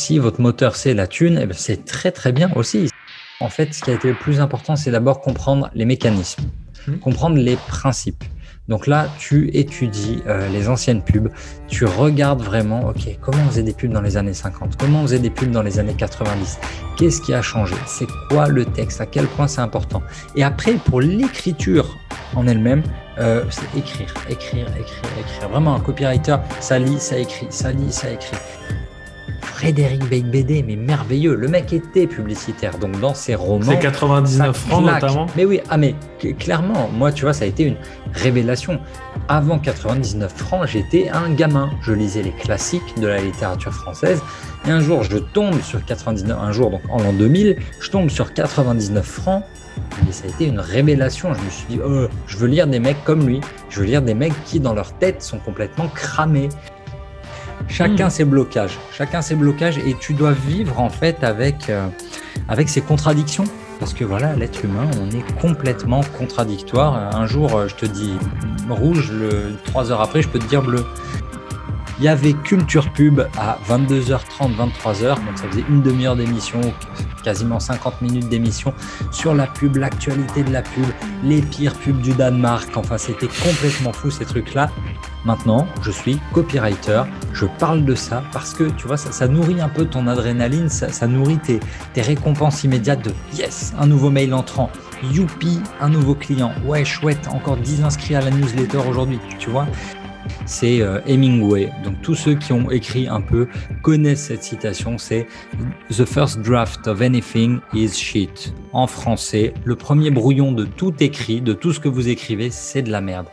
si votre moteur c'est la thune, eh ben, c'est très très bien aussi. En fait, ce qui a été le plus important, c'est d'abord comprendre les mécanismes, comprendre les principes. Donc là, tu étudies les anciennes pubs, tu regardes vraiment, ok, comment on faisait des pubs dans les années 50, comment on faisait des pubs dans les années 90, qu'est-ce qui a changé, c'est quoi le texte, à quel point c'est important. Et après, pour l'écriture en elle-même, c'est écrire. Vraiment, un copywriter, ça lit, ça écrit, ça lit, ça écrit. Frédéric Beigbeder, mais merveilleux. Le mec était publicitaire, donc dans ses romans. C'est 99 francs notamment. Mais oui, mais clairement, moi, tu vois, ça a été une révélation. Avant 99 francs, j'étais un gamin. Je lisais les classiques de la littérature française. Et un jour, je tombe sur 99, un jour, donc en l'an 2000, je tombe sur 99 francs. Et ça a été une révélation. Je me suis dit, je veux lire des mecs comme lui. Je veux lire des mecs qui, dans leur tête, sont complètement cramés. Chacun ses blocages, et tu dois vivre en fait avec ces contradictions parce que voilà, l'être humain, on est complètement contradictoire. Un jour, je te dis rouge, 3 heures après, je peux te dire bleu. Il y avait Culture Pub à 22h30, 23h, donc ça faisait une demi-heure d'émission, quasiment 50 minutes d'émission sur la pub, l'actualité de la pub, les pires pubs du Danemark, enfin c'était complètement fou ces trucs-là. Maintenant, je suis copywriter, je parle de ça parce que tu vois, ça nourrit un peu ton adrénaline, ça nourrit tes récompenses immédiates de yes, un nouveau mail entrant, youpi, un nouveau client, ouais chouette, encore 10 inscrits à la newsletter aujourd'hui, tu vois. C'est Hemingway, donc tous ceux qui ont écrit un peu connaissent cette citation, c'est « The first draft of anything is shit ». En français, le premier brouillon de tout écrit, de tout ce que vous écrivez, c'est de la merde.